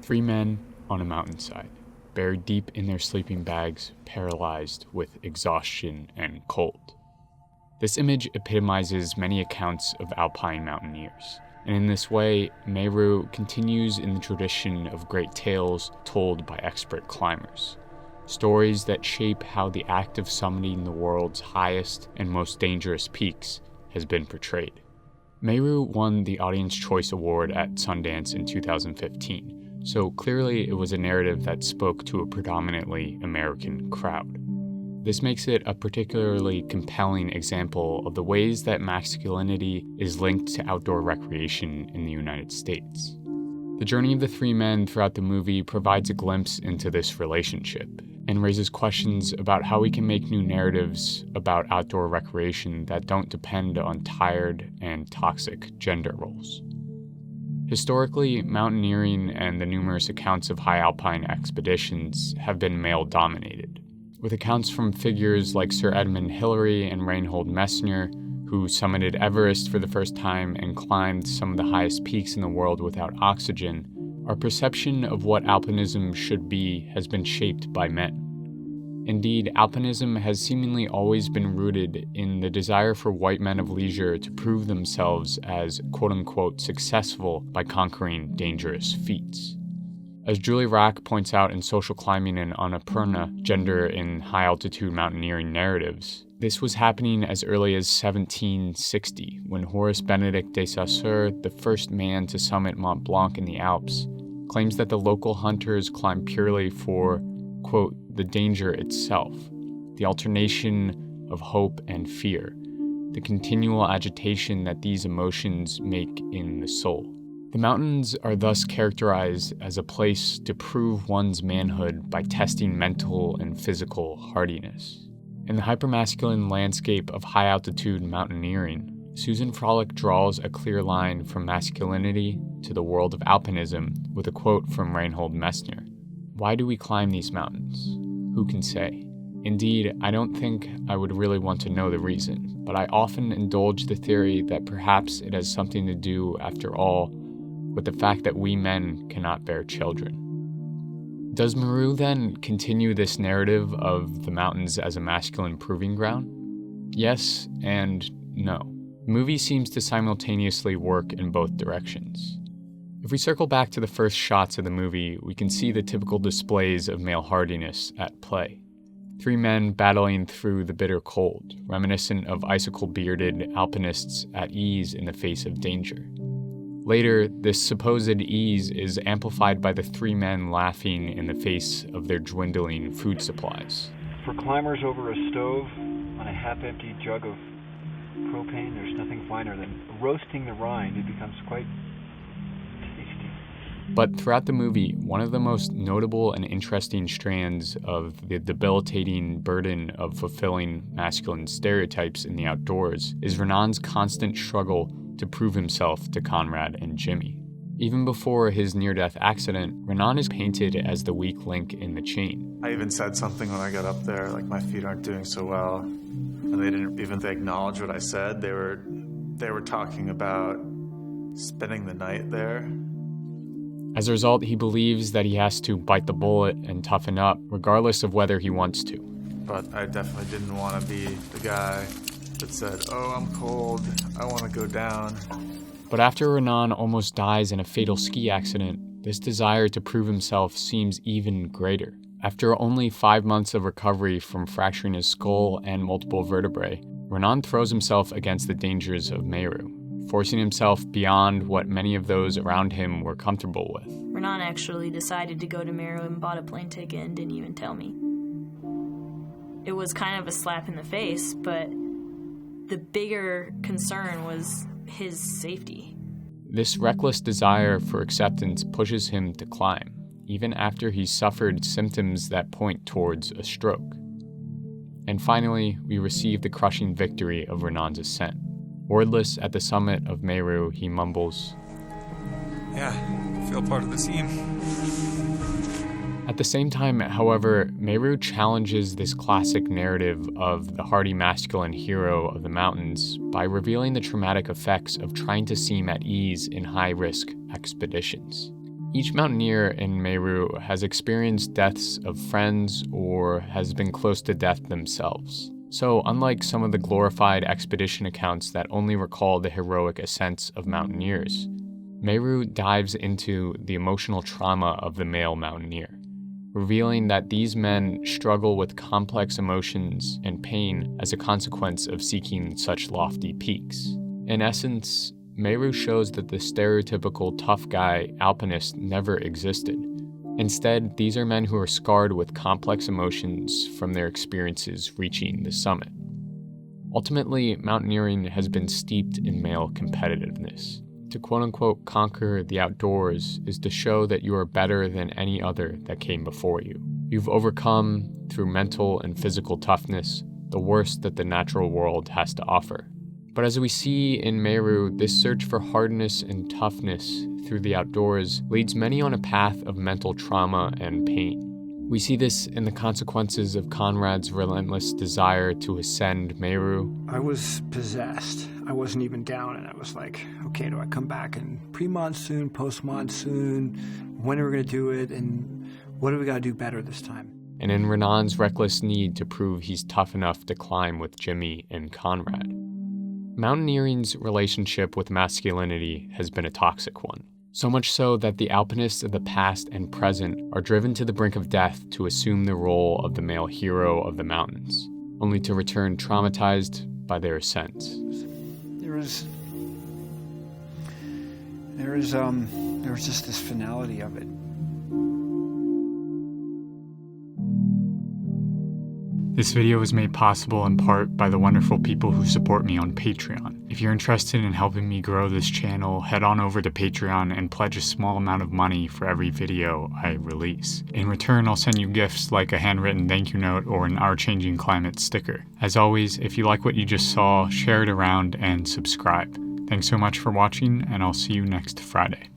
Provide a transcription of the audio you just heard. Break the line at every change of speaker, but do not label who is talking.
Three men on a mountainside, buried deep in their sleeping bags, paralyzed with exhaustion and cold. This image epitomizes many accounts of alpine mountaineers, and in this way, Meru continues in the tradition of great tales told by expert climbers. Stories that shape how the act of summiting the world's highest and most dangerous peaks has been portrayed. Meru won the Audience Choice Award at Sundance in 2015, so clearly it was a narrative that spoke to a predominantly American crowd. This makes it a particularly compelling example of the ways that masculinity is linked to outdoor recreation in the United States. The journey of the three men throughout the movie provides a glimpse into this relationship and raises questions about how we can make new narratives about outdoor recreation that don't depend on tired and toxic gender roles. Historically, mountaineering and the numerous accounts of high alpine expeditions have been male-dominated, with accounts from figures like Sir Edmund Hillary and Reinhold Messner, who summited Everest for the first time and climbed some of the highest peaks in the world without oxygen. Our perception of what alpinism should be has been shaped by men. Indeed, alpinism has seemingly always been rooted in the desire for white men of leisure to prove themselves as quote-unquote successful by conquering dangerous feats. As Julie Rack points out in Social Climbing and Annapurna, Gender in High-Altitude Mountaineering Narratives, this was happening as early as 1760, when Horace Benedict de Saussure, the first man to summit Mont Blanc in the Alps, claims that the local hunters climbed purely for, quote, the danger itself, the alternation of hope and fear, the continual agitation that these emotions make in the soul. The mountains are thus characterized as a place to prove one's manhood by testing mental and physical hardiness. In the hypermasculine landscape of high-altitude mountaineering, Susan Frolick draws a clear line from masculinity to the world of alpinism with a quote from Reinhold Messner. "Why do we climb these mountains? Who can say? Indeed, I don't think I would really want to know the reason, but I often indulge the theory that perhaps it has something to do, after all, with the fact that we men cannot bear children." Does Meru then continue this narrative of the mountains as a masculine proving ground? Yes and no. The movie seems to simultaneously work in both directions. If we circle back to the first shots of the movie, we can see the typical displays of male hardiness at play. Three men battling through the bitter cold, reminiscent of icicle-bearded alpinists at ease in the face of danger. Later, this supposed ease is amplified by the three men laughing in the face of their dwindling food supplies.
For climbers over a stove on a half-empty jug of propane, there's nothing finer than roasting the rind. It becomes quite tasty.
But throughout the movie, one of the most notable and interesting strands of the debilitating burden of fulfilling masculine stereotypes in the outdoors is Renan's constant struggle to prove himself to Conrad and Jimmy. Even before his near-death accident, Renan is painted as the weak link in the chain.
I even said something when I got up there, like my feet aren't doing so well, and they didn't even acknowledge what I said. They were talking about spending the night there.
As a result, he believes that he has to bite the bullet and toughen up, regardless of whether he wants to.
But I definitely didn't want to be the guy that said, "Oh, I'm cold, I want to go down."
But after Renan almost dies in a fatal ski accident, this desire to prove himself seems even greater. After only 5 months of recovery from fracturing his skull and multiple vertebrae, Renan throws himself against the dangers of Meru, forcing himself beyond what many of those around him were comfortable with.
Renan actually decided to go to Meru and bought a plane ticket and didn't even tell me. It was kind of a slap in the face, but the bigger concern was his safety.
This reckless desire for acceptance pushes him to climb, even after he's suffered symptoms that point towards a stroke. And finally, we receive the crushing victory of Renan's ascent. Wordless at the summit of Meru, he mumbles,
"Yeah, I feel part of the team."
At the same time, however, Meru challenges this classic narrative of the hardy masculine hero of the mountains by revealing the traumatic effects of trying to seem at ease in high-risk expeditions. Each mountaineer in Meru has experienced deaths of friends or has been close to death themselves. So, unlike some of the glorified expedition accounts that only recall the heroic ascents of mountaineers, Meru dives into the emotional trauma of the male mountaineer, revealing that these men struggle with complex emotions and pain as a consequence of seeking such lofty peaks. In essence, Meru shows that the stereotypical tough guy alpinist never existed. Instead, these are men who are scarred with complex emotions from their experiences reaching the summit. Ultimately, mountaineering has been steeped in male competitiveness. To quote-unquote conquer the outdoors is to show that you are better than any other that came before you. You've overcome, through mental and physical toughness, the worst that the natural world has to offer. But as we see in Meru, this search for hardness and toughness through the outdoors leads many on a path of mental trauma and pain. We see this in the consequences of Conrad's relentless desire to ascend Meru.
I was possessed. I wasn't even down, and I was like, okay, do I come back in pre-monsoon, post-monsoon? When are we going to do it? And what do we got to do better this time?
And in Renan's reckless need to prove he's tough enough to climb with Jimmy and Conrad. Mountaineering's relationship with masculinity has been a toxic one. So much so that the alpinists of the past and present are driven to the brink of death to assume the role of the male hero of the mountains, only to return traumatized by their ascent.
There was just this finality of it.
This video was made possible in part by the wonderful people who support me on Patreon. If you're interested in helping me grow this channel, head on over to Patreon and pledge a small amount of money for every video I release. In return, I'll send you gifts like a handwritten thank you note or an Our Changing Climate sticker. As always, if you like what you just saw, share it around and subscribe. Thanks so much for watching, and I'll see you next Friday.